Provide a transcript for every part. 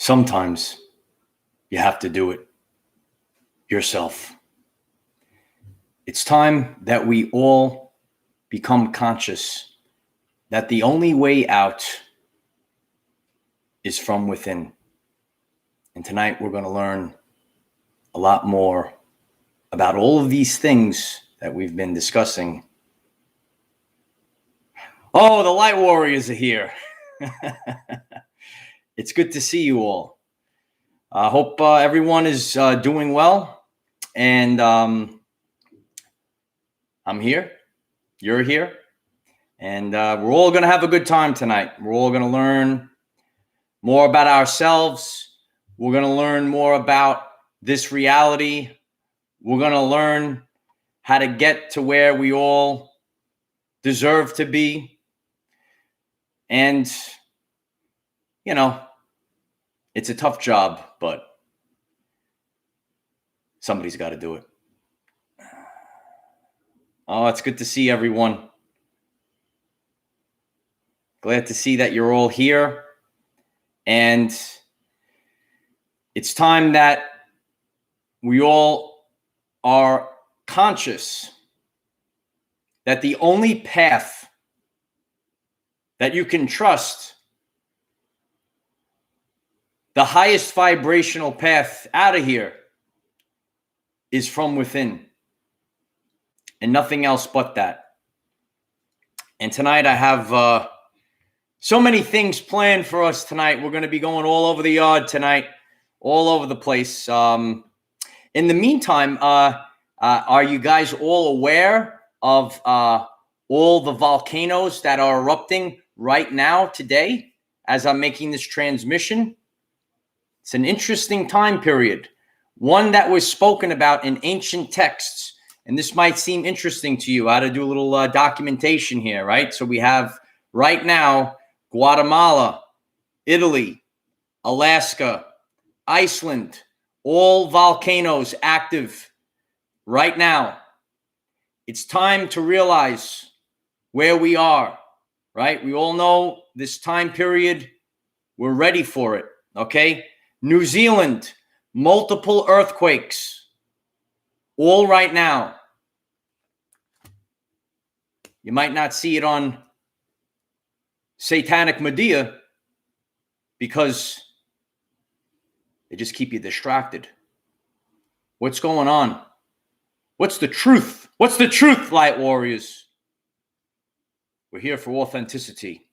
Sometimes you have to do it yourself. It's time that we all become conscious that the only way out is from within. And tonight we're going to learn a lot more about all of these things that we've been discussing. Oh, the Light Warriors are here. It's good to see you all. I hope everyone is doing well. And I'm here. You're here. And we're all going to have a good time tonight. We're all going to learn more about ourselves. We're going to learn more about this reality. We're going to learn how to get to where we all deserve to be. And, you know, it's a tough job, but somebody's got to do it. Oh, it's good to see everyone. Glad to see that you're all here. And it's time that we all are conscious that the only path that you can trust, the highest vibrational path out of here, is from within. And nothing else but that. And tonight I have so many things planned for us tonight. We're going to be going all over the yard tonight, all over the place. In the meantime, are you guys all aware of all the volcanoes that are erupting right now today as I'm making this transmission? It's an interesting time period, one that was spoken about in ancient texts. And this might seem interesting to you. I had to do a little documentation here, right? So we have right now Guatemala, Italy, Alaska, Iceland, all volcanoes active right now. It's time to realize where we are, right? We all know this time period. We're ready for it, okay? New Zealand, multiple earthquakes, all right now. You might not see it on Satanic Media because they just keep you distracted. What's going on? What's the truth? What's the truth, Light Warriors? We're here for authenticity.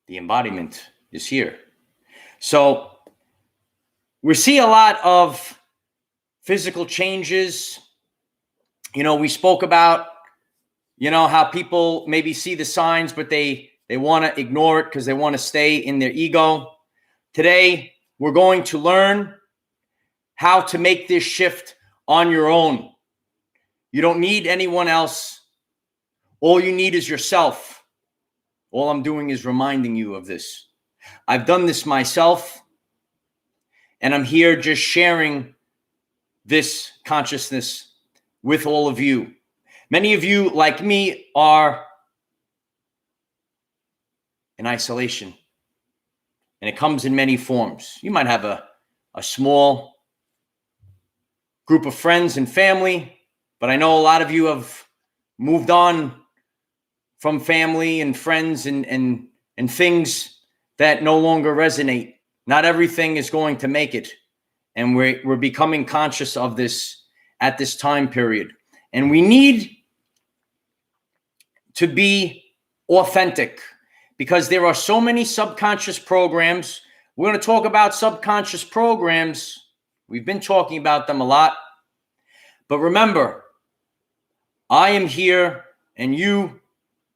The embodiment is here. So we see a lot of physical changes. You know, we spoke about, you know, how people maybe see the signs, but they want to ignore it because they want to stay in their ego. Today, we're going to learn how to make this shift on your own. You don't need anyone else. All you need is yourself. All I'm doing is reminding you of this. I've done this myself, and I'm here just sharing this consciousness with all of you. Many of you, like me, are in isolation, and it comes in many forms. You might have a small group of friends and family, but I know a lot of you have moved on from family and friends and things that no longer resonate. Not everything is going to make it, and we're becoming conscious of this at this time period. And we need to be authentic because there are so many subconscious programs. We're going to talk about subconscious programs. We've been talking about them a lot. But remember, I am here, and you,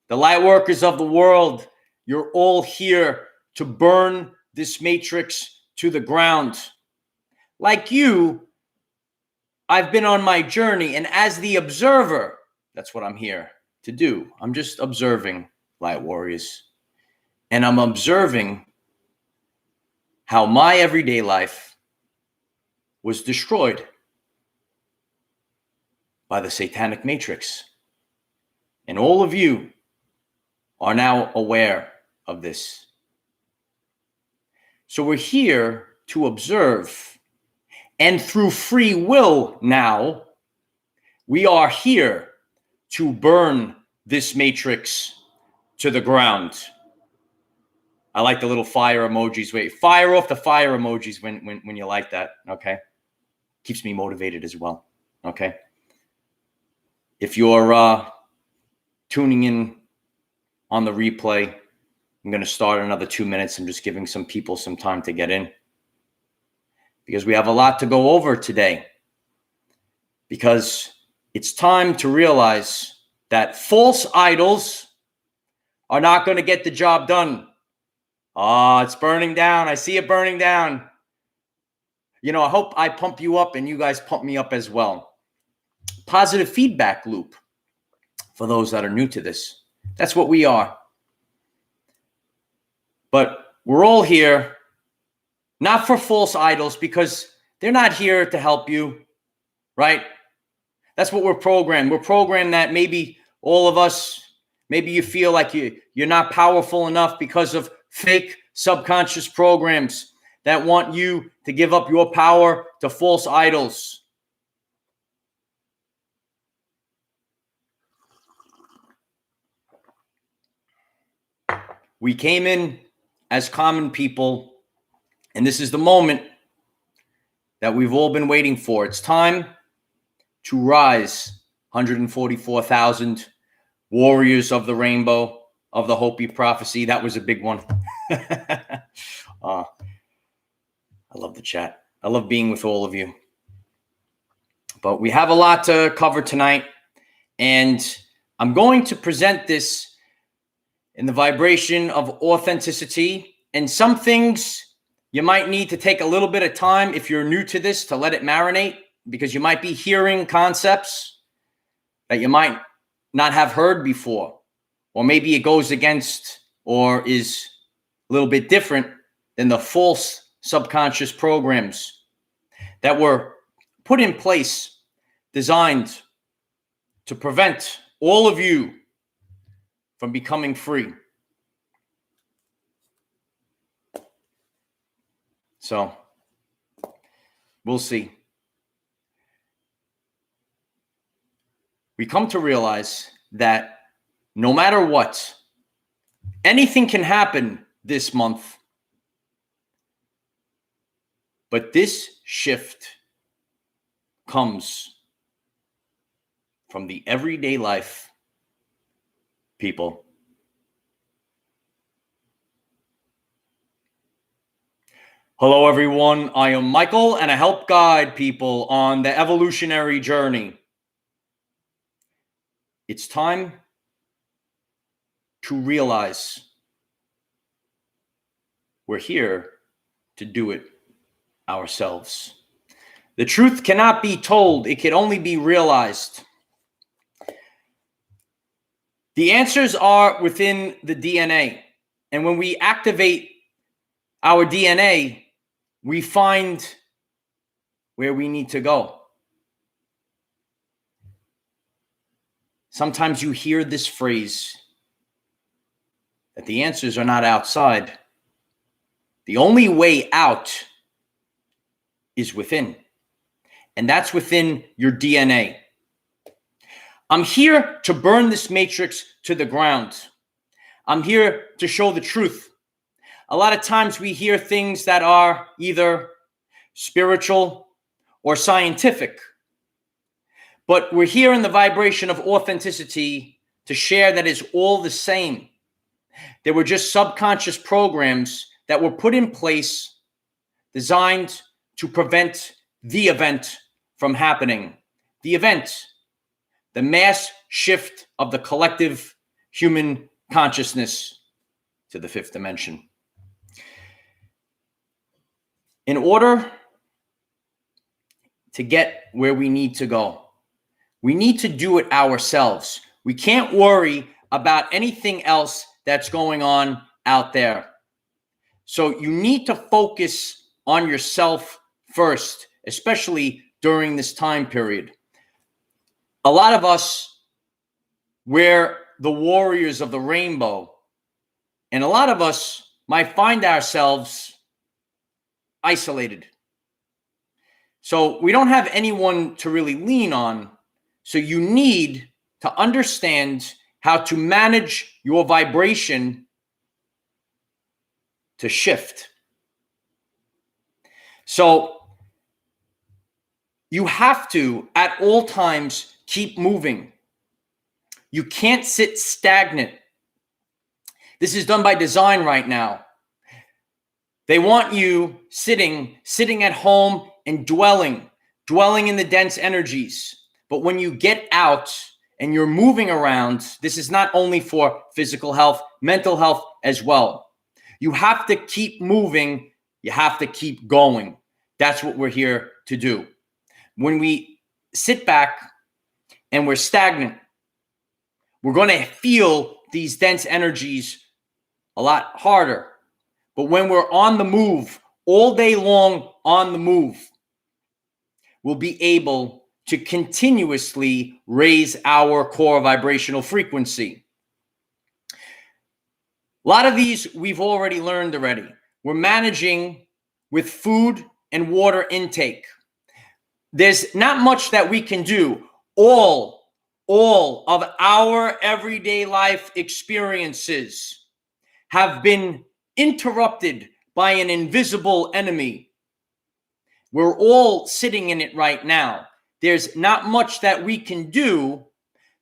the light workers of the world, you're all here to burn this matrix to the ground. Like you, I've been on my journey, and as the observer, that's what I'm here to do. I'm just observing, Light Warriors. And I'm observing how my everyday life was destroyed by the satanic matrix. And all of you are now aware of this. So we're here to observe. And through free will now, we are here to burn this matrix to the ground. I like the little fire emojis. Wait, fire off the fire emojis when you like that, okay? Keeps me motivated as well, okay? If you're tuning in on the replay, I'm going to start another 2 minutes. I'm just giving some people some time to get in because we have a lot to go over today, because it's time to realize that false idols are not going to get the job done. Oh, it's burning down. I see it burning down. You know, I hope I pump you up and you guys pump me up as well. Positive feedback loop for those that are new to this. That's what we are. But we're all here, not for false idols, because they're not here to help you, right? That's what we're programmed. We're programmed that maybe all of us, maybe you feel like you're not powerful enough because of fake subconscious programs that want you to give up your power to false idols. We came in as common people, and this is the moment that we've all been waiting for. It's time to rise, 144,000 warriors of the rainbow, of the Hopi prophecy. That was a big one. I love the chat. I love being with all of you. But we have a lot to cover tonight, and I'm going to present this in the vibration of authenticity. And some things you might need to take a little bit of time if you're new to this to let it marinate, because you might be hearing concepts that you might not have heard before, or maybe it goes against or is a little bit different than the false subconscious programs that were put in place, designed to prevent all of you from becoming free. So we'll see. We come to realize that no matter what, anything can happen this month. But this shift comes from the everyday life, people. Hello, everyone. I am Michael, and I help guide people on the evolutionary journey. It's time to realize we're here to do it ourselves. The truth cannot be told. It can only be realized. The answers are within the DNA. And when we activate our DNA, we find where we need to go. Sometimes you hear this phrase that the answers are not outside. The only way out is within. And that's within your DNA. I'm here to burn this matrix to the ground. I'm here to show the truth. A lot of times we hear things that are either spiritual or scientific. But we're here in the vibration of authenticity to share that it's all the same. There were just subconscious programs that were put in place, designed to prevent the event from happening. The event, the mass shift of the collective human consciousness to the fifth dimension. In order to get where we need to go, we need to do it ourselves. We can't worry about anything else that's going on out there. So you need to focus on yourself first, especially during this time period. A lot of us, we're the warriors of the rainbow, and a lot of us might find ourselves isolated. So we don't have anyone to really lean on. So you need to understand how to manage your vibration to shift. So you have to, at all times, keep moving. You can't sit stagnant. This is done by design right now. They want you sitting at home and dwelling in the dense energies. But when you get out and you're moving around, this is not only for physical health, mental health as well. You have to keep moving. You have to keep going. That's what we're here to do. When we sit back and we're stagnant, we're going to feel these dense energies a lot harder. But when we're on the move, all day long on the move, we'll be able to continuously raise our core vibrational frequency. A lot of these we've already learned already. We're managing with food and water intake. There's not much that we can do. All of our everyday life experiences have been interrupted by an invisible enemy. We're all sitting in it right now. There's not much that we can do.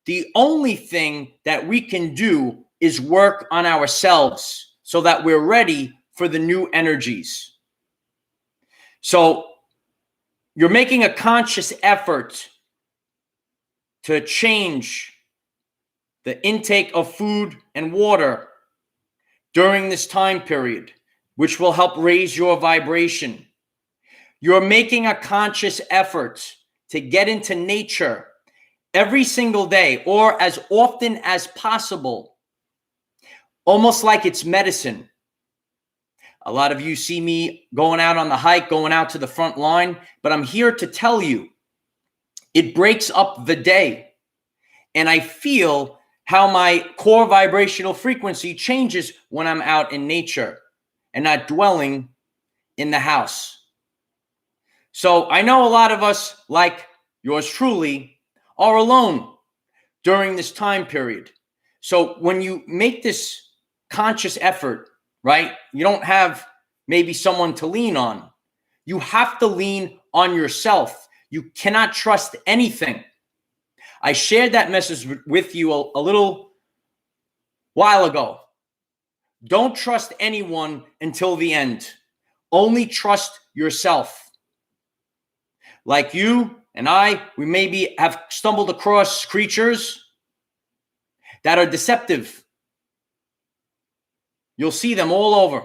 The only thing that we can do is work on ourselves so that we're ready for the new energies. So you're making a conscious effort to change the intake of food and water during this time period, which will help raise your vibration. You're making a conscious effort to get into nature every single day or as often as possible, almost like it's medicine. A lot of you see me going out on the hike, going out to the front line, but I'm here to tell you it breaks up the day. And I feel how my core vibrational frequency changes when I'm out in nature and not dwelling in the house. So I know a lot of us, like yours truly, are alone during this time period. So when you make this conscious effort, right, you don't have maybe someone to lean on. You have to lean on yourself. You cannot trust anything. I shared that message with you a little while ago. Don't trust anyone until the end. Only trust yourself. Like you and I, we maybe have stumbled across creatures that are deceptive. You'll see them all over.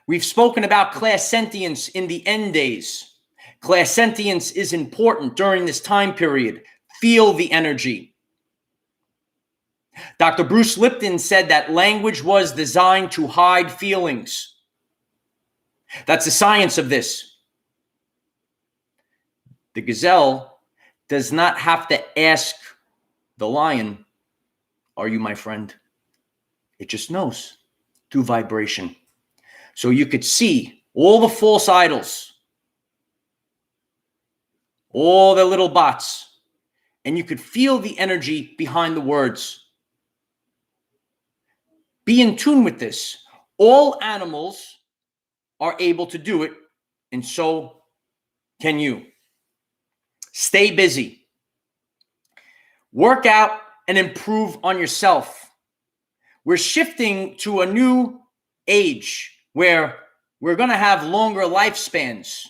We've spoken about clairsentience in the end days. Clairsentience is important during this time period. Feel the energy. Dr. Bruce Lipton said that language was designed to hide feelings. That's the science of this. The gazelle does not have to ask the lion, "Are you my friend?" It just knows through vibration. So you could see all the false idols, all the little bots, and you could feel the energy behind the words. Be in tune with this. All animals are able to do it, and so can you. Stay busy. Work out and improve on yourself. We're shifting to a new age where we're going to have longer lifespans.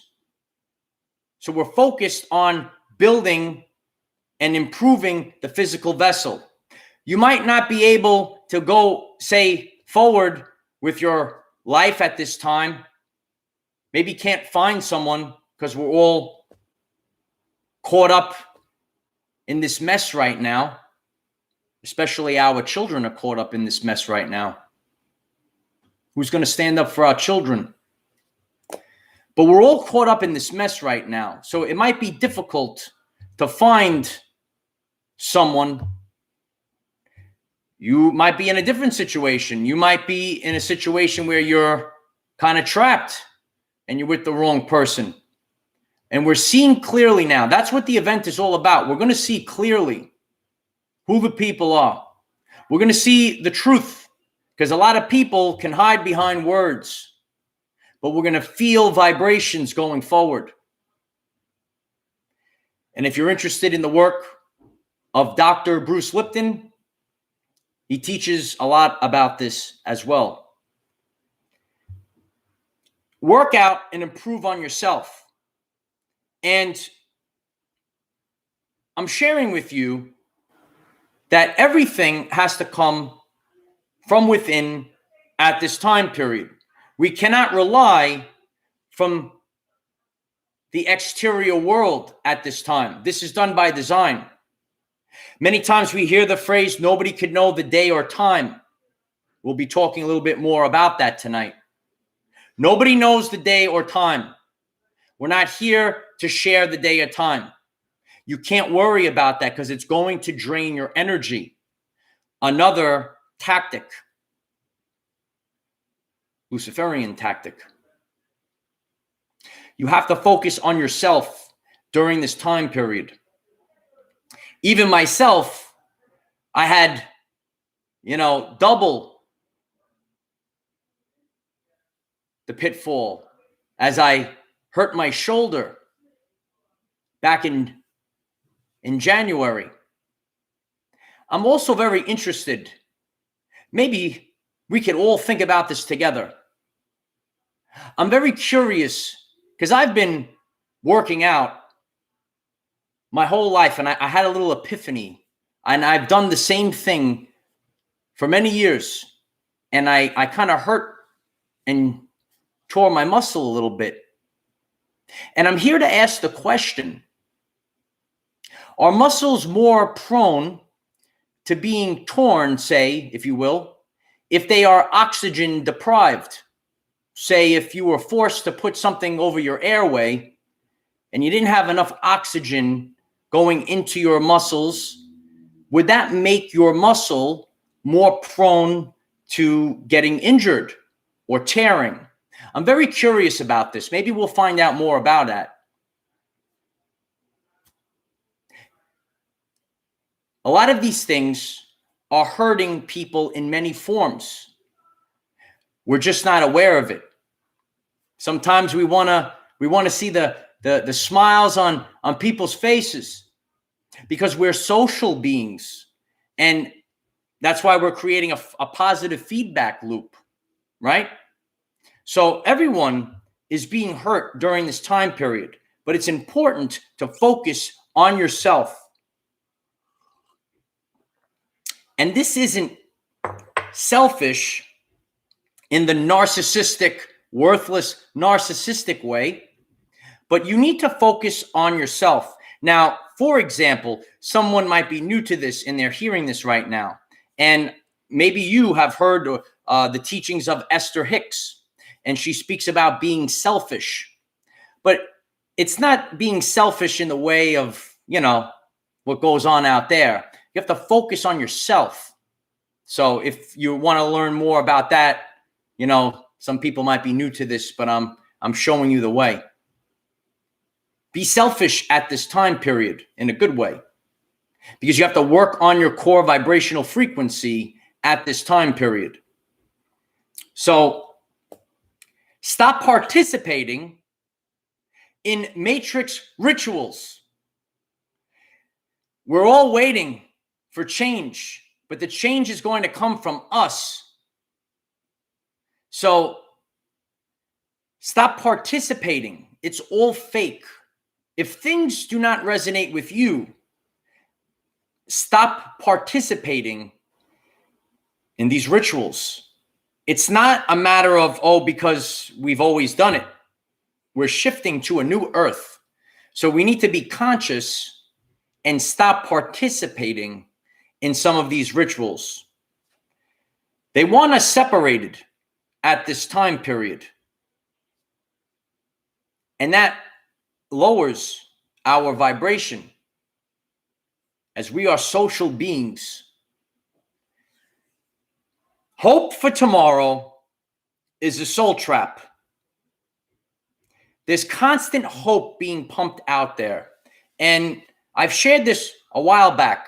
So we're focused on building and improving the physical vessel. You might not be able to go, say, forward with your life at this time. Maybe can't find someone because we're all caught up in this mess right now. Especially our children are caught up in this mess right now. Who's going to stand up for our children? But we're all caught up in this mess right now. So it might be difficult to find someone. You might be in a different situation. You might be in a situation where you're kind of trapped. and you're with the wrong person. And we're seeing clearly now. That's what the event is all about. We're going to see clearly who the people are. We're going to see the truth, because a lot of people can hide behind words, but we're going to feel vibrations going forward. And if you're interested in the work of Dr. Bruce Lipton, he teaches a lot about this as well. Work out and improve on yourself. And I'm sharing with you that everything has to come from within at this time period. We cannot rely from the exterior world at this time. This is done by design. Many times we hear the phrase, nobody could know the day or time. We'll be talking a little bit more about that tonight. Nobody knows the day or time. We're not here to share the day or time. You can't worry about that because it's going to drain your energy. Another tactic, Luciferian tactic. You have to focus on yourself during this time period. Even myself, I had, double the pitfall as I hurt my shoulder back in January. I'm also very interested. Maybe we can all think about this together. I'm very curious because I've been working out my whole life, and I had a little epiphany, and I've done the same thing for many years, and I kind of hurt and tore my muscle a little bit. And I'm here to ask the question, are muscles more prone to being torn, say, if you will, if they are oxygen deprived? Say if you were forced to put something over your airway and you didn't have enough oxygen going into your muscles, would that make your muscle more prone to getting injured or tearing? I'm very curious about this. Maybe we'll find out more about that. A lot of these things are hurting people in many forms. We're just not aware of it. Sometimes we want to see the smiles on people's faces because we're social beings, and that's why we're creating a positive feedback loop, right? So everyone is being hurt during this time period, but it's important to focus on yourself. And this isn't selfish in the narcissistic, worthless, narcissistic way, but you need to focus on yourself. Now, for example, someone might be new to this and they're hearing this right now. And maybe you have heard the teachings of Esther Hicks, and she speaks about being selfish. But it's not being selfish in the way of, what goes on out there. You have to focus on yourself. So if you want to learn more about that, some people might be new to this, but I'm showing you the way. Be selfish at this time period in a good way, because you have to work on your core vibrational frequency at this time period. So stop participating in matrix rituals. We're all waiting for change, but the change is going to come from us. So stop participating. It's all fake. If things do not resonate with you, stop participating in these rituals. It's not a matter of, because we've always done it. We're shifting to a new earth. So we need to be conscious and stop participating in some of these rituals. They want us separated at this time period. And that lowers our vibration, as we are social beings. Hope for tomorrow is a soul trap. There's constant hope being pumped out there. And I've shared this a while back.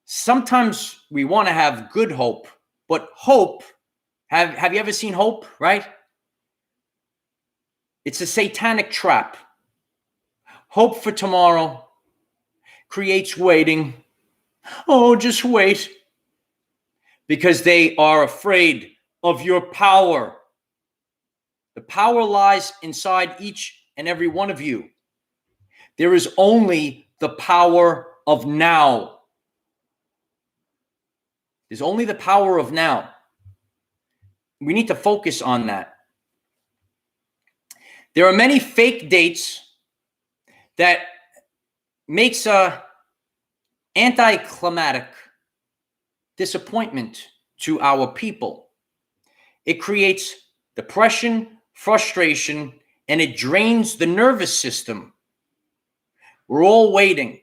Sometimes we want to have good hope, but hope, have you ever seen Hope, right? It's a satanic trap. Hope for tomorrow creates waiting. Oh, just wait. Because they are afraid of your power. The power lies inside each and every one of you. There is only the power of now. There's only the power of now. We need to focus on that. There are many fake dates that makes a anticlimactic disappointment to our people. It creates depression, frustration, and it drains the nervous system. We're all waiting.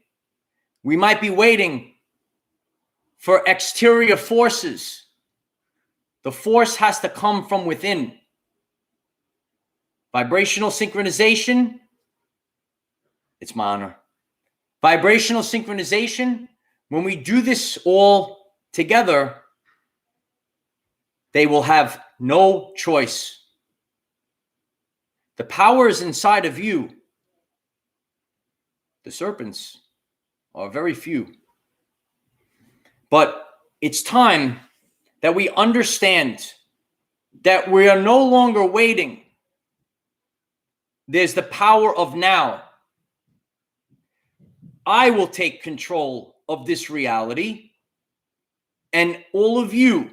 We might be waiting for exterior forces. The force has to come from within. Vibrational synchronization, it's my honor. Vibrational synchronization, when we do this all together, they will have no choice. The power is inside of you. The serpents are very few. But it's time that we understand that we are no longer waiting. There's the power of now. I will take control of this reality, and all of you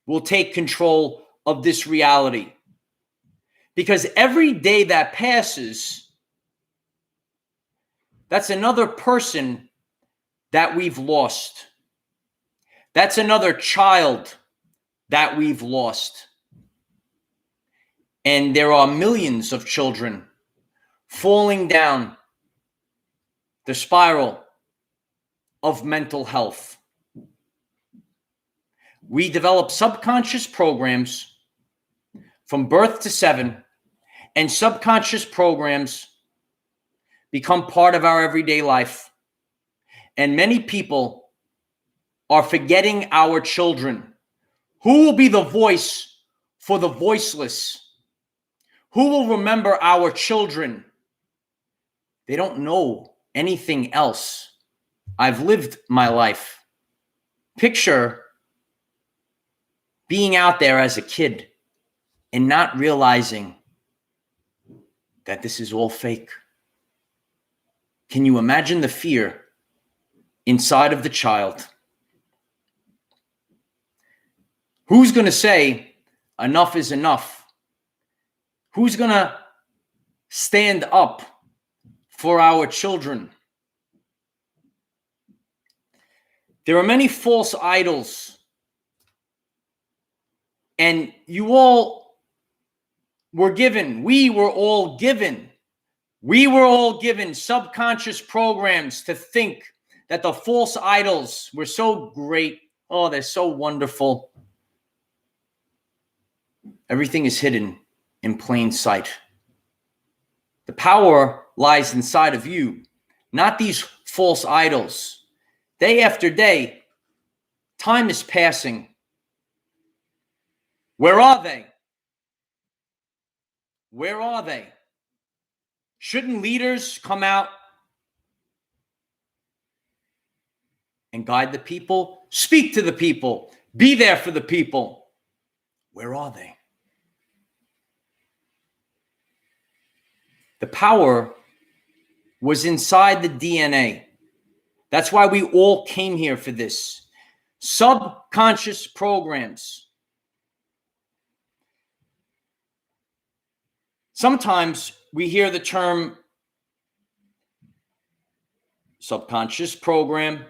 will take control of this reality. Because every day that passes, that's another person that we've lost. That's another child that we've lost. And there are millions of children falling down the spiral of mental health. We develop subconscious programs from birth to 7, and subconscious programs become part of our everyday life. And many people are forgetting our children. Who will be the voice for the voiceless? Who will remember our children? They don't know anything else. I've lived my life. Picture being out there as a kid and not realizing that this is all fake. Can you imagine the fear inside of the child? Who's going to say enough is enough? Who's going to stand up for our children? There are many false idols, and you all were given, we were all given subconscious programs to think that the false idols were so great. Oh, they're so wonderful. Everything is hidden in plain sight. The power lies inside of you, not these false idols. Day after day, time is passing. Where are they? Where are they? Shouldn't leaders come out and guide the people, speak to the people, be there for the people? Where are they? The power was inside the DNA. That's why we all came here for this. Subconscious programs. Sometimes we hear the term subconscious program,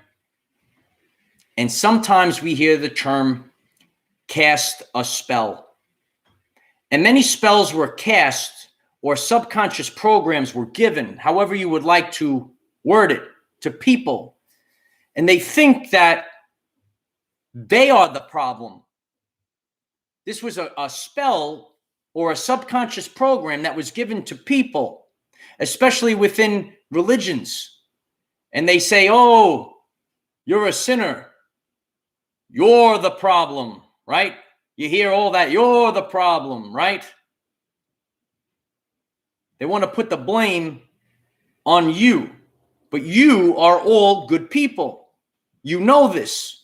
and sometimes we hear the term cast a spell. And many spells were cast, or subconscious programs were given, however you would like to word it, to people. And they think that they are the problem. This was a spell or a subconscious program that was given to people, especially within religions. And they say, oh, you're a sinner. You're the problem, right? You hear all that. You're the problem, right? They want to put the blame on you, but you are all good people. You know this.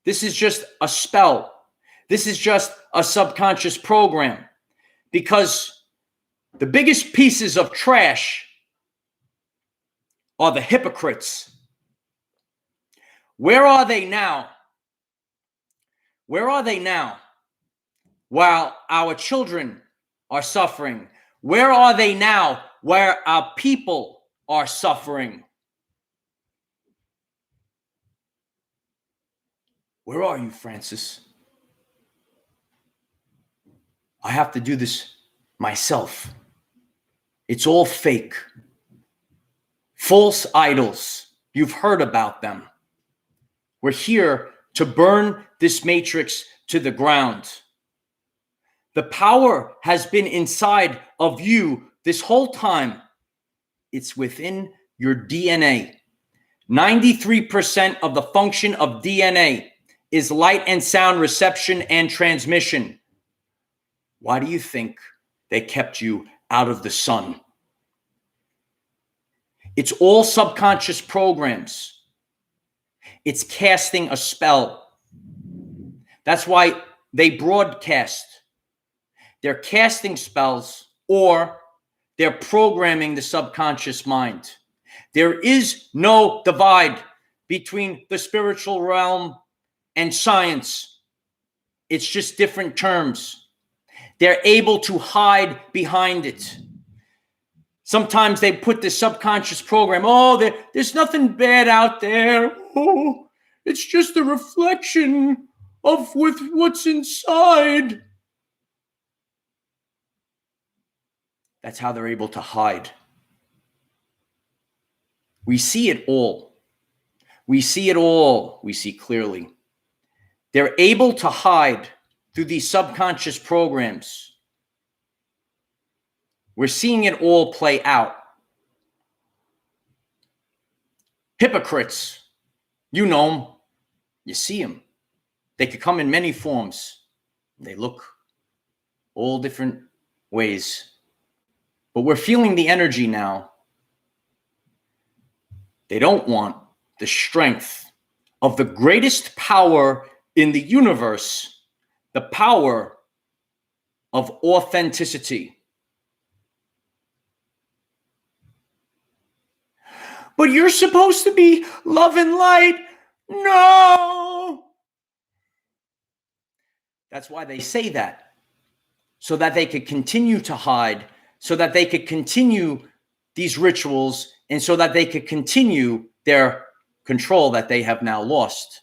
This is just a spell. This is just a subconscious program, because the biggest pieces of trash are the hypocrites. Where are they now? Where are they now? While our children are suffering. Where are they now? Where our people are suffering. Where are you, Francis? I have to do this myself. It's all fake. False idols. You've heard about them. We're here to burn this matrix to the ground. The power has been inside of you this whole time. It's within your DNA. 93% of the function of DNA is light and sound reception and transmission. Why do you think they kept you out of the sun? It's all subconscious programs. It's casting a spell. That's why they broadcast. They're casting spells, or they're programming the subconscious mind. There is no divide between the spiritual realm and science. It's just different terms. They're able to hide behind it. Sometimes they put the subconscious program, oh, there's nothing bad out there. Oh, it's just a reflection of what's inside. That's how they're able to hide. We see it all. We see it all. We see clearly. They're able to hide through these subconscious programs. We're seeing it all play out. Hypocrites. You know them. You see them. They could come in many forms. They look all different ways. But we're feeling the energy now. They don't want the strength of the greatest power in the universe, the power of authenticity. But you're supposed to be love and light. No. That's why they say that. So that they could continue to hide, so that they could continue these rituals, and so that they could continue their control that they have now lost.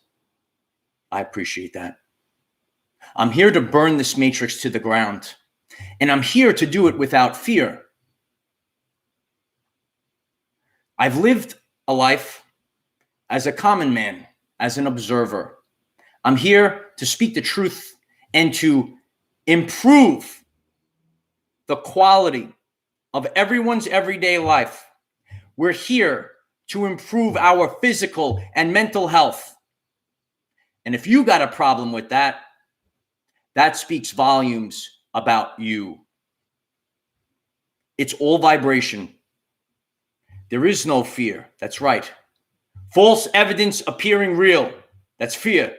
I appreciate that. I'm here to burn this matrix to the ground, and I'm here to do it without fear. I've lived a life as a common man, as an observer. I'm here to speak the truth and to improve the quality of everyone's everyday life. We're here to improve our physical and mental health. And if you got a problem with that, that speaks volumes about you. It's all vibration. There is no fear. That's right. False evidence appearing real. That's fear.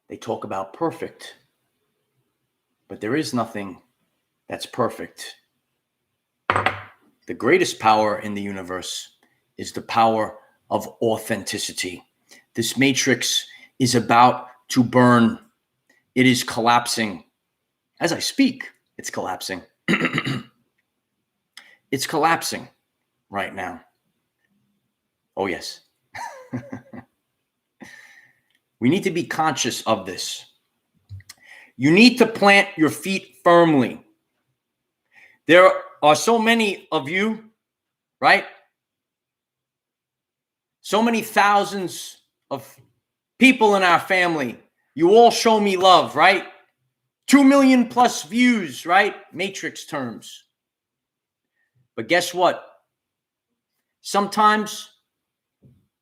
They talk about perfect, but there is nothing that's perfect. The greatest power in the universe is the power of authenticity. This matrix is about to burn. It is collapsing. As I speak, it's collapsing. It's collapsing right now. Oh, yes. We need to be conscious of this. You need to plant your feet firmly. There are so many of you, right? So many thousands of people in our family. You all show me love, right? 2 million plus views, right? Matrix terms. But guess what? Sometimes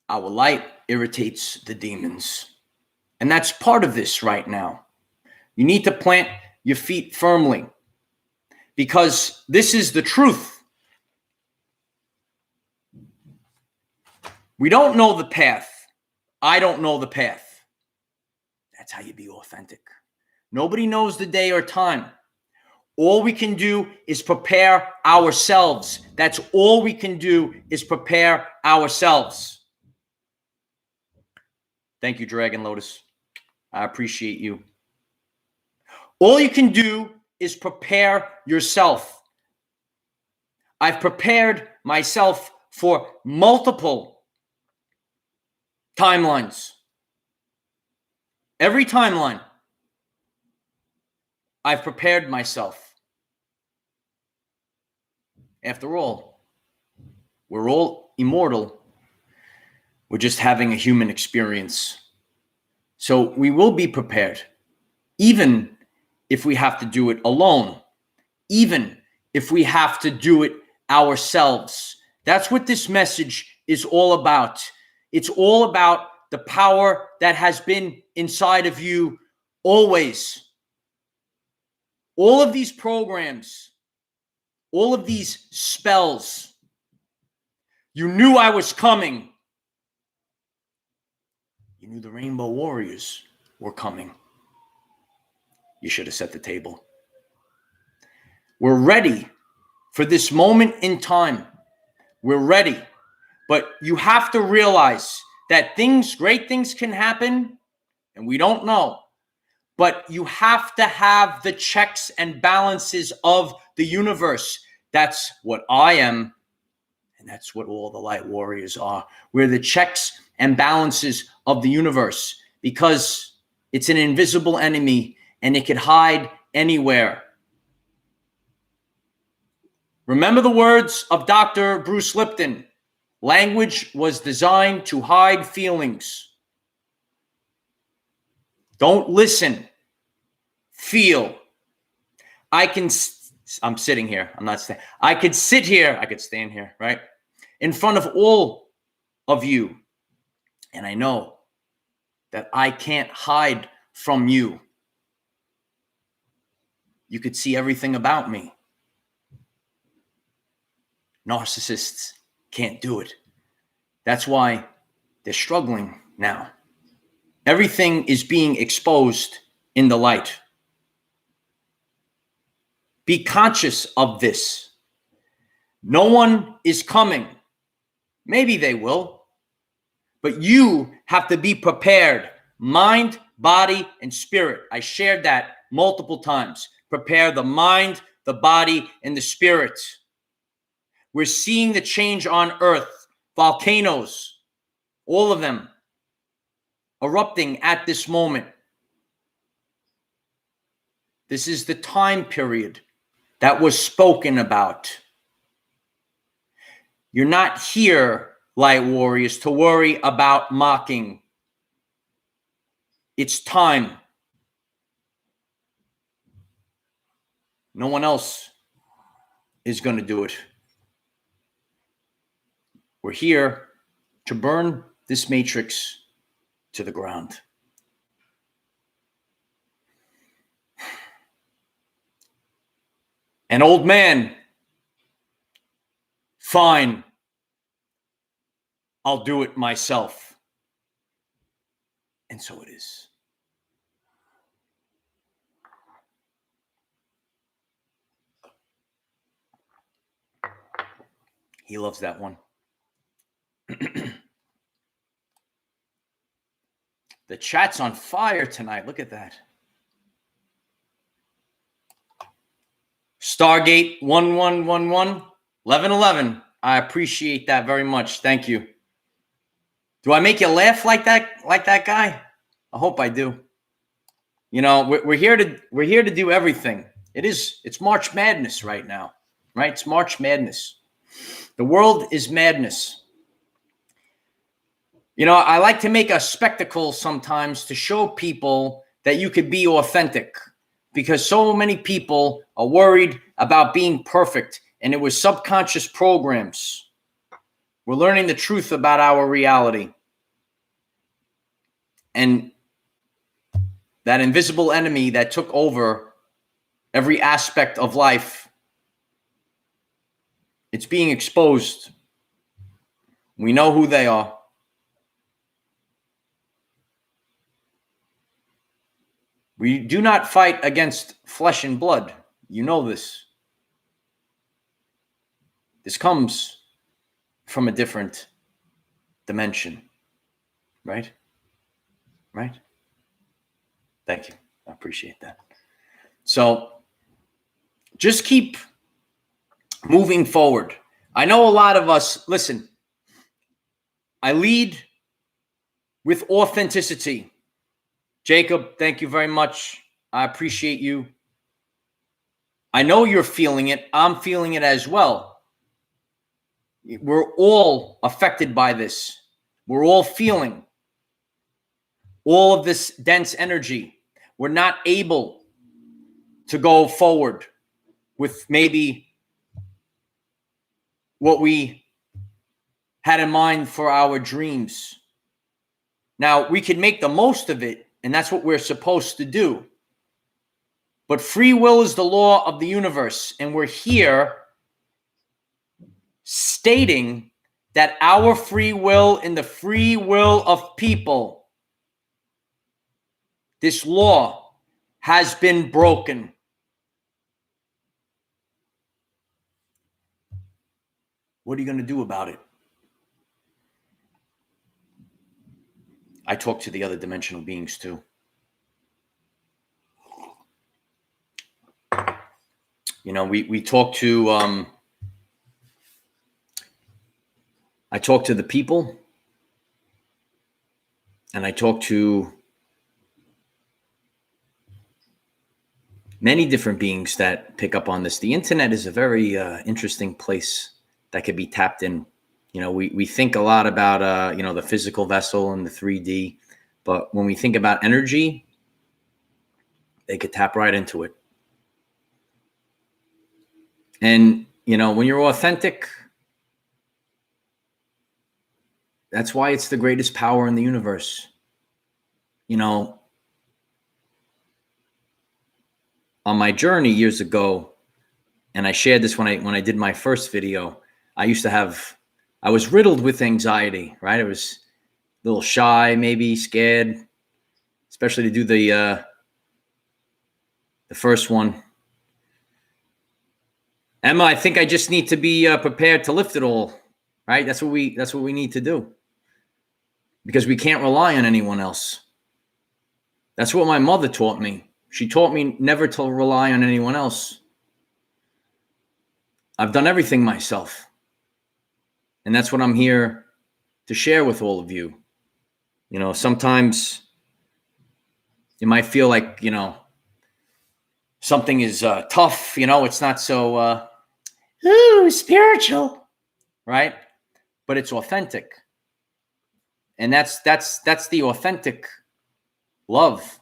our light irritates the demons. And that's part of this right now. You need to plant your feet firmly because this is the truth. We don't know the path. I don't know the path. That's how you be authentic. Nobody knows the day or time. All we can do is prepare ourselves. That's all we can do is prepare ourselves. Thank you, Dragon Lotus. I appreciate you. All you can do is prepare yourself. I've prepared myself for multiple timelines. Every timeline, I've prepared myself. After all, we're all immortal. We're just having a human experience. So we will be prepared, even if we have to do it alone, even if we have to do it ourselves. That's what this message is all about. It's all about the power that has been inside of you always. All of these programs, all of these spells, you knew I was coming. You knew the Rainbow Warriors were coming. You should have set the table. We're ready for this moment in time. We're ready. But you have to realize that great things can happen, and we don't know. But you have to have the checks and balances of the universe. That's what I am, and that's what all the light warriors are. We're the checks and balances of the universe because it's an invisible enemy and it could hide anywhere. Remember the words of Dr. Bruce Lipton. Language was designed to hide feelings. Don't listen. Feel. I'm sitting here. I'm not standing. I could sit here. I could stand here, right? In front of all of you. And I know that I can't hide from you. You could see everything about me. Narcissists can't do it. That's why they're struggling now. Everything is being exposed in the light. Be conscious of this. No one is coming. Maybe they will. But you have to be prepared. Mind, body, and spirit. I shared that multiple times. Prepare the mind, the body, and the spirit. We're seeing the change on Earth. Volcanoes, all of them, erupting at this moment. This is the time period that was spoken about. You're not here, light warriors, to worry about mocking. It's time. No one else is going to do it. We're here to burn this matrix to the ground. An old man. Fine. I'll do it myself. And so it is. He loves that one. The chat's on fire tonight. Look at that. Stargate 1111 1111. I appreciate that very much. Thank you. Do I make you laugh like that guy? I hope I do. You know, we're here to do everything. It's March Madness right now, right? It's March Madness. The world is madness. I like to make a spectacle sometimes to show people that you could be authentic, because so many people are worried about being perfect, and it was subconscious programs. We're learning the truth about our reality. And that invisible enemy that took over every aspect of life, it's being exposed. We know who they are. We do not fight against flesh and blood. You know this. This comes from a different dimension, right? Right? Thank you. I appreciate that. So just keep moving forward. I know a lot of us, listen, I lead with authenticity. Jacob, thank you very much. I appreciate you. I know you're feeling it. I'm feeling it as well. We're all affected by this. We're all feeling all of this dense energy. We're not able to go forward with maybe what we had in mind for our dreams. Now, we can make the most of it, and that's what we're supposed to do. But free will is the law of the universe, and we're here stating that our free will and the free will of people, this law has been broken. What are you going to do about it? I talk to the other dimensional beings too. We talk to, I talk to the people, and I talk to many different beings that pick up on this. The internet is a very interesting place that could be tapped in. We think a lot about, the physical vessel and the 3D, but when we think about energy, they could tap right into it. And, when you're authentic, that's why it's the greatest power in the universe. On my journey years ago, and I shared this when I did my first video, I was riddled with anxiety, right? I was a little shy, maybe scared, especially to do the first one. Emma, I think I just need to be prepared to lift it all, right? That's what we need to do, because we can't rely on anyone else. That's what my mother taught me. She taught me never to rely on anyone else. I've done everything myself. And that's what I'm here to share with all of you. Sometimes you might feel like, something is tough, it's not so spiritual, right? But it's authentic. And that's the authentic love.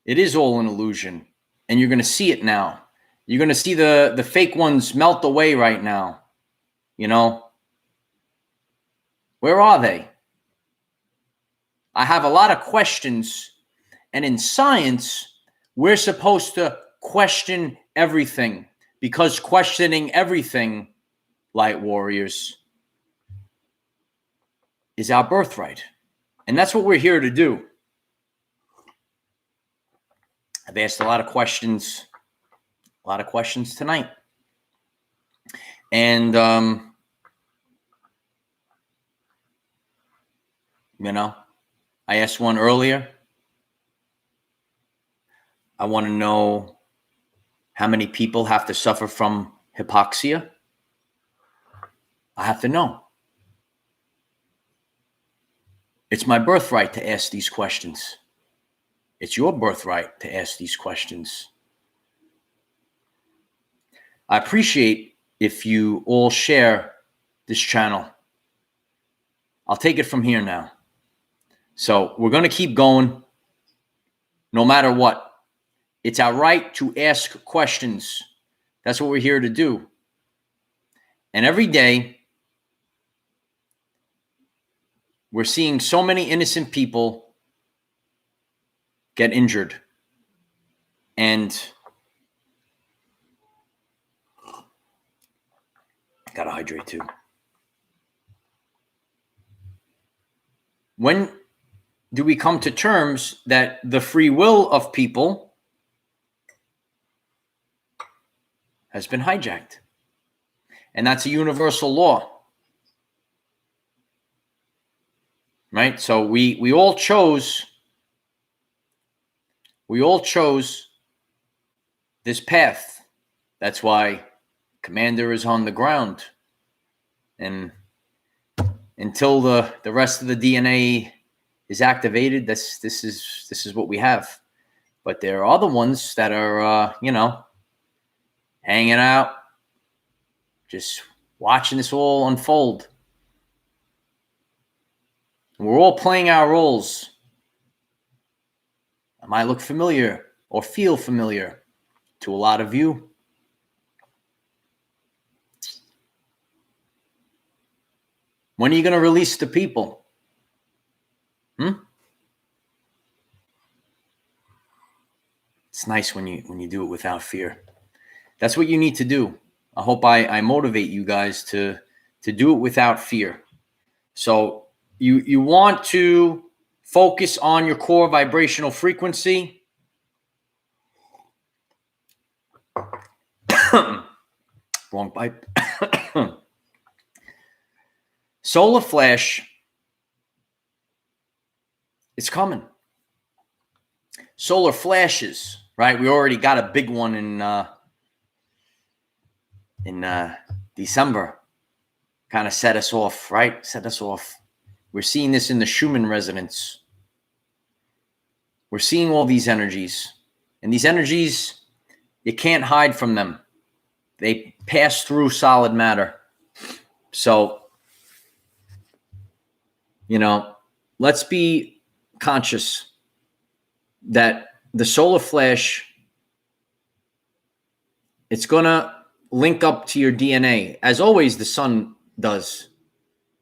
It is all an illusion, and you're going to see it now. You're going to see the fake ones melt away right now. Where are they? I have a lot of questions, and in science, we're supposed to question everything, because questioning everything, light warriors, is our birthright. And that's what we're here to do. I've asked a lot of questions tonight. And, I asked one earlier. I want to know how many people have to suffer from hypoxia. I have to know. It's my birthright to ask these questions. It's your birthright to ask these questions. I appreciate if you all share this channel. I'll take it from here now. So we're going to keep going no matter what. It's our right to ask questions. That's what we're here to do. And every day, we're seeing so many innocent people get injured. And I gotta hydrate too. When do we come to terms that the free will of people has been hijacked? And that's a universal law. Right? So we all chose this path. That's why Commander is on the ground. And until the rest of the DNA is activated, this is what we have. But there are other ones that are hanging out, just watching this all unfold. We're all playing our roles. It might look familiar or feel familiar to a lot of you. When are you going to release the people? It's nice when you do it without fear. That's what you need to do. I hope I motivate you guys to do it without fear. So you want to focus on your core vibrational frequency. Wrong pipe. Solar flash, it's coming. Solar flashes, right? We already got a big one in December. Kind of set us off, right? Set us off. We're seeing this in the Schumann resonance. We're seeing all these energies. And these energies, you can't hide from them. They pass through solid matter. So, let's be conscious that the solar flash, it's going to link up to your DNA. As always, the sun does.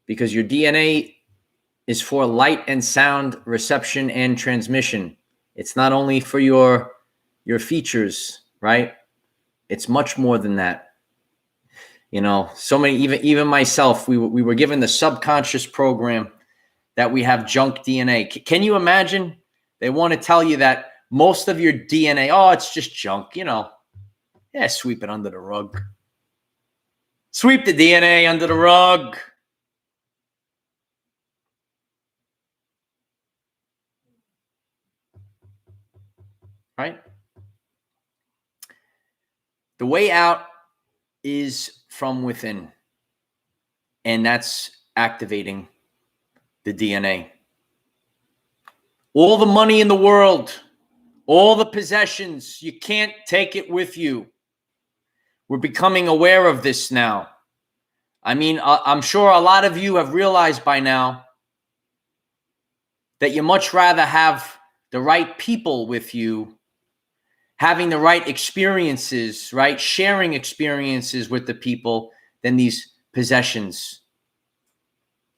Because your DNA is for light and sound reception and transmission. It's not only for your features, right? It's much more than that. So many, even myself, we were given the subconscious program that we have junk DNA. Can you imagine? They want to tell you that most of your DNA, it's just junk, Yeah, sweep it under the rug. Sweep the DNA under the rug. Right? The way out is from within. And that's activating the DNA. All the money in the world, all the possessions, you can't take it with you. We're becoming aware of this now. I mean, I'm sure a lot of you have realized by now that you much rather have the right people with you, having the right experiences, right? Sharing experiences with the people than these possessions,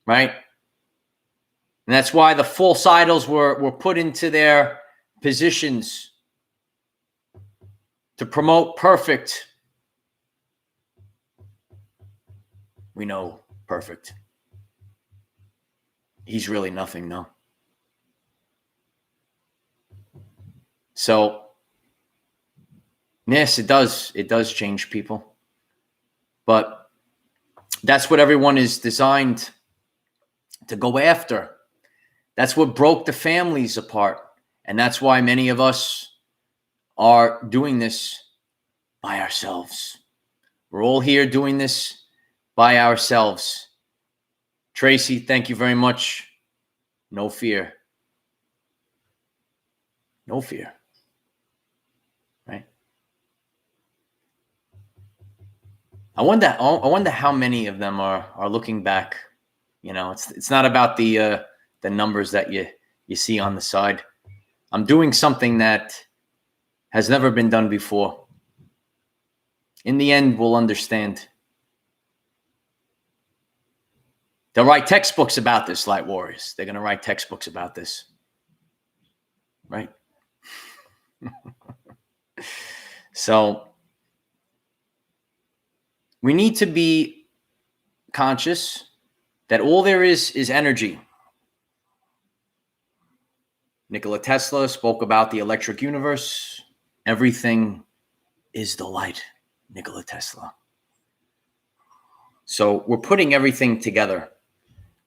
right? And that's why the false idols were put into their positions to promote perfect. We know perfect. He's really nothing, no. So, yes, it does. It does change people. But that's what everyone is designed to go after. That's what broke the families apart. And that's why many of us are doing this by ourselves. We're all here doing this by ourselves. Tracy, thank you very much. No fear. No fear. Right? I wonder how many of them are looking back You know, it's not about the numbers that you see on the side. I'm doing something that has never been done before. In the end, we'll understand. They'll write textbooks about this, Light Warriors. They're going to write textbooks about this. Right? So we need to be conscious that all there is energy. Nikola Tesla spoke about the electric universe. Everything is the light, Nikola Tesla. So we're putting everything together.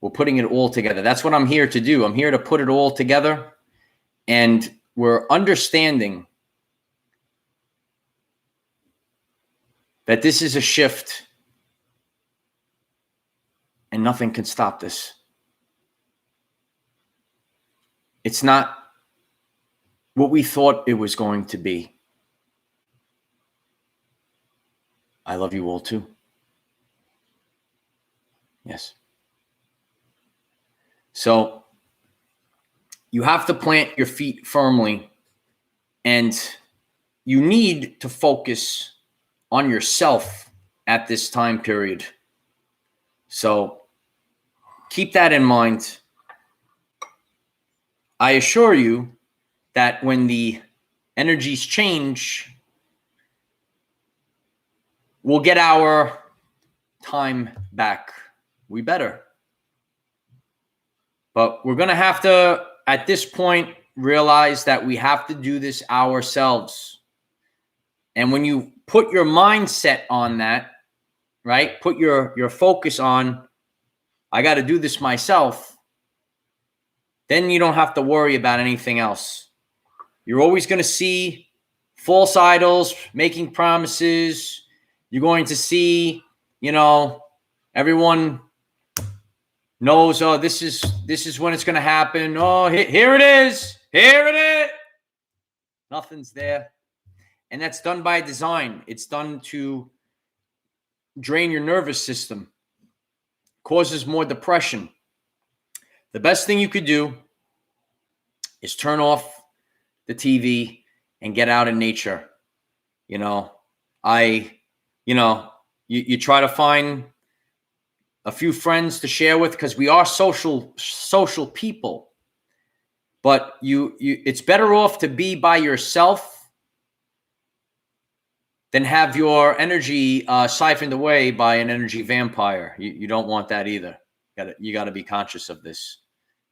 We're putting it all together. That's what I'm here to do. I'm here to put it all together. And we're understanding that this is a shift and nothing can stop this. It's not what we thought it was going to be. I love you all too. Yes. So you have to plant your feet firmly, and you need to focus on yourself at this time period. So keep that in mind. I assure you that when the energies change, we'll get our time back. We better. But we're going to have to, at this point, realize that we have to do this ourselves. And when you put your mindset on that, right, put your focus on, I got to do this myself, then you don't have to worry about anything else. You're always going to see false idols making promises. You're going to see, everyone knows, oh, this is when it's going to happen. Oh, here it is. Here it is. Nothing's there. And that's done by design. It's done to drain your nervous system, causes more depression. The best thing you could do is turn off the TV and get out in nature. You try to find a few friends to share with, because we are social people. But it's better off to be by yourself than have your energy siphoned away by an energy vampire. You don't want that either. You got to be conscious of this.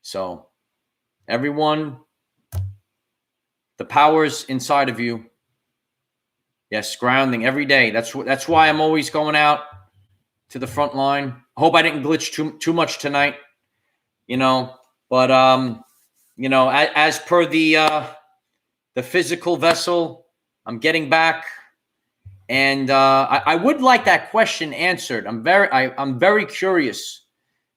So everyone, the powers inside of you. Yes, grounding every day. That's why I'm always going out to the front line. I hope I didn't glitch too much tonight, But as per the physical vessel, I'm getting back, and I would like that question answered. I'm very curious.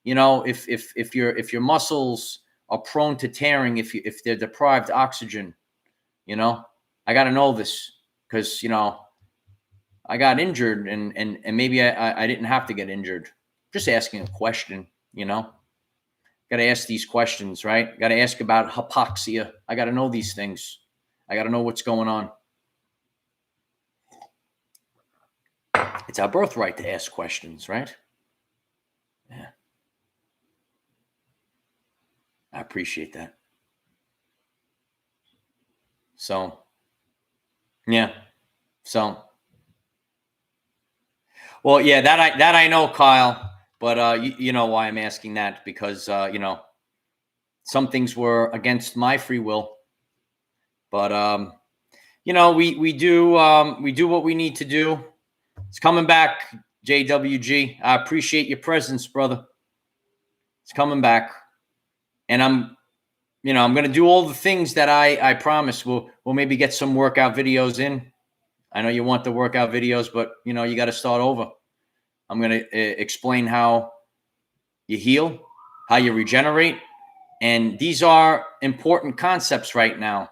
If your muscles are prone to tearing, if they're deprived oxygen, I got to know this, because I got injured, and maybe I didn't have to get injured. Just asking a question, Got to ask these questions, right? Got to ask about hypoxia. I got to know these things. I got to know what's going on. It's our birthright to ask questions, right? Yeah. I appreciate that. So, yeah. So, well, yeah, that I know, Kyle. But you know why I'm asking that, because some things were against my free will. But we do what we need to do. It's coming back, JWG. I appreciate your presence, brother. It's coming back, and I'm going to do all the things that I promised. We'll maybe get some workout videos in. I know you want the workout videos, but you got to start over. I'm going to explain how you heal, how you regenerate, and these are important concepts right now.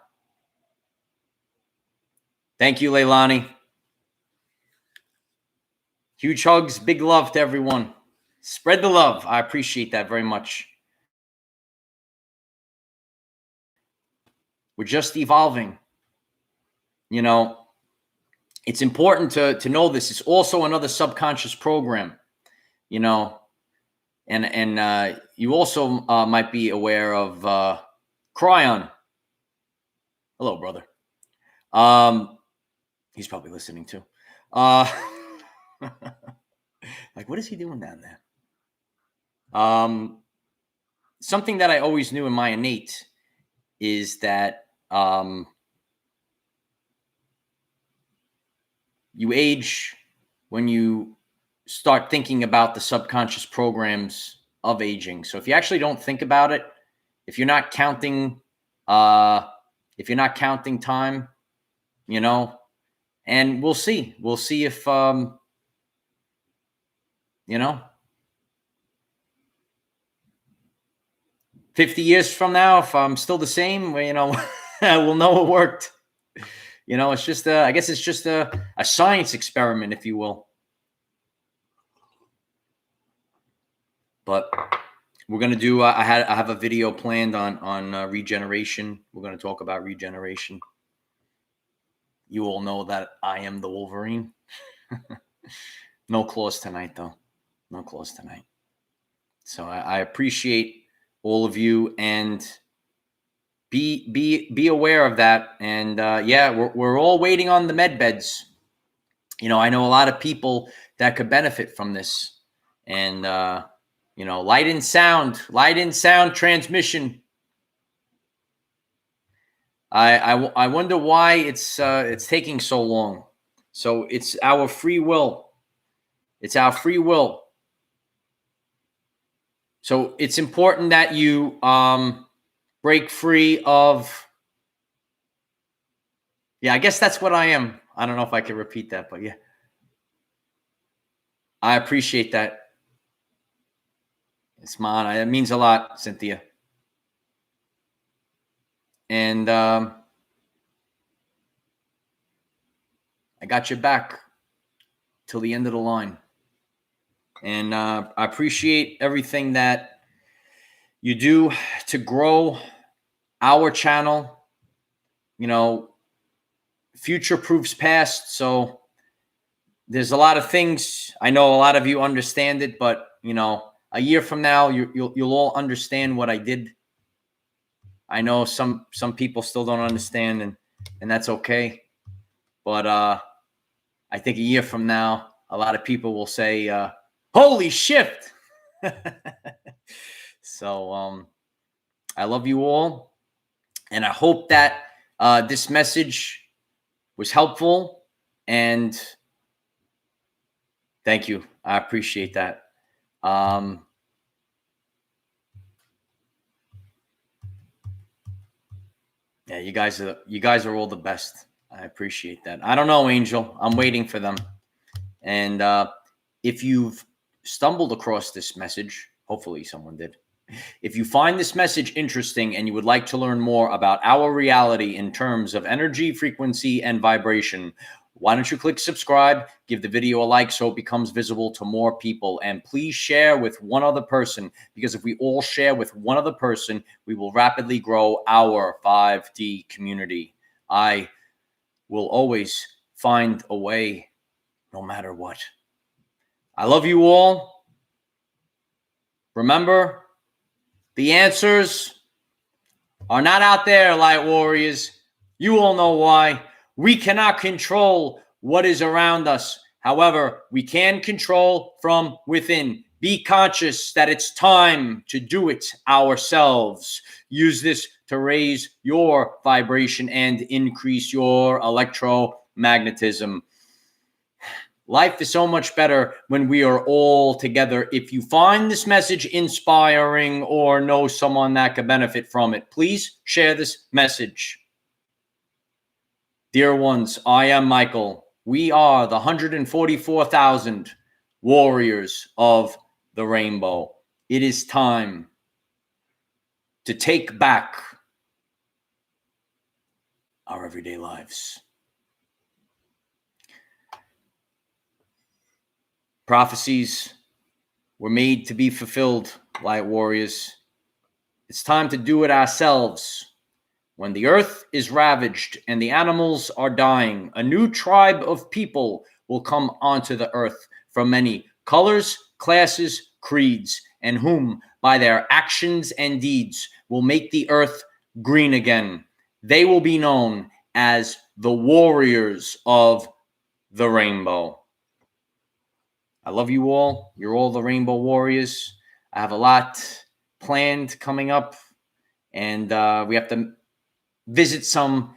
Thank you, Leilani. Huge hugs, big love to everyone. Spread the love. I appreciate that very much. We're just evolving. You know, it's important to know this. It's also another subconscious program, you know, and you also might be aware of Cryon. Hello, brother. He's probably listening too. Like, what is he doing down there? Something that I always knew in my innate is that you age when you start thinking about the subconscious programs of aging. So if you actually don't think about it, if you're not counting, time, you know, and we'll see if, you know, 50 years from now, if I'm still the same, you know, we'll know it worked. You know, it's just, I guess it's just a science experiment, if you will. But we're going to do, I have a video planned on regeneration. We're going to talk about regeneration. You all know that I am the Wolverine. No claws tonight, though. No claws tonight. So I appreciate all of you, and be aware of that. And yeah, we're all waiting on the med beds. You know, I know a lot of people that could benefit from this, and you know, light and sound transmission. I wonder why it's taking so long. So it's our free will. It's our free will. So it's important that you break free of. Yeah, I guess that's what I am. I don't know if I can repeat that, but yeah. I appreciate that. It's my honor. It means a lot, Cynthia. And I got your back till the end of the line. And I appreciate everything that you do to grow our channel. You know, future proofs past. So there's a lot of things. I know a lot of you understand it, but you know, a year from now, you'll all understand what I did. I know some people still don't understand, and that's okay. But I think a year from now, a lot of people will say, "Holy shit!" So I love you all, and I hope that this message was helpful. And thank you. I appreciate that. Yeah, you guys are all the best. I appreciate that. I don't know, Angel. I'm waiting for them. And if you've stumbled across this message, hopefully someone did. If you find this message interesting and you would like to learn more about our reality in terms of energy, frequency, and vibration, why don't you click subscribe, give the video a like so it becomes visible to more people, and please share with one other person, because if we all share with one other person, we will rapidly grow our 5D community. I will always find a way, no matter what. I love you all. Remember, the answers are not out there, light warriors. You all know why. We cannot control what is around us. However, we can control from within. Be conscious that it's time to do it ourselves. Use this to raise your vibration and increase your electromagnetism. Life is so much better when we are all together. If you find this message inspiring or know someone that could benefit from it, please share this message. Dear ones, I am Michael. We are the 144,000 warriors of the rainbow. It is time to take back our everyday lives. Prophecies We're made to be fulfilled, light warriors. It's time to do it ourselves. When the earth is ravaged and the animals are dying, a new tribe of people will come onto the earth from many colors, classes, creeds, and whom, by their actions and deeds, will make the earth green again. They will be known as the warriors of the rainbow. I love you all. You're all the rainbow warriors. I have a lot planned coming up, and we have to visit some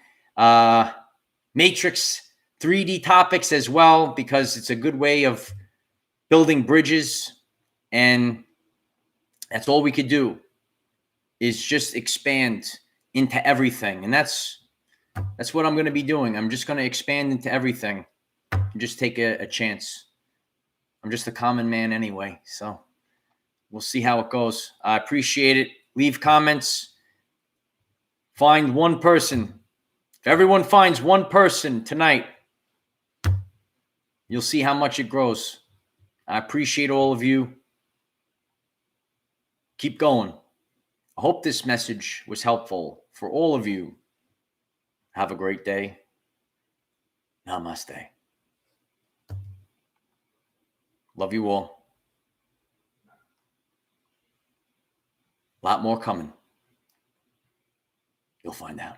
Matrix 3D topics as well, because it's a good way of building bridges. And that's all we could do, is just expand into everything. And that's what I'm going to be doing. I'm just going to expand into everything and just take a chance. I'm just a common man anyway, so we'll see how it goes. I appreciate it. Leave comments. Find one person. If everyone finds one person tonight, you'll see how much it grows. I appreciate all of you. Keep going. I hope this message was helpful for all of you. Have a great day. Namaste. Love you all. A lot more coming. You'll find out.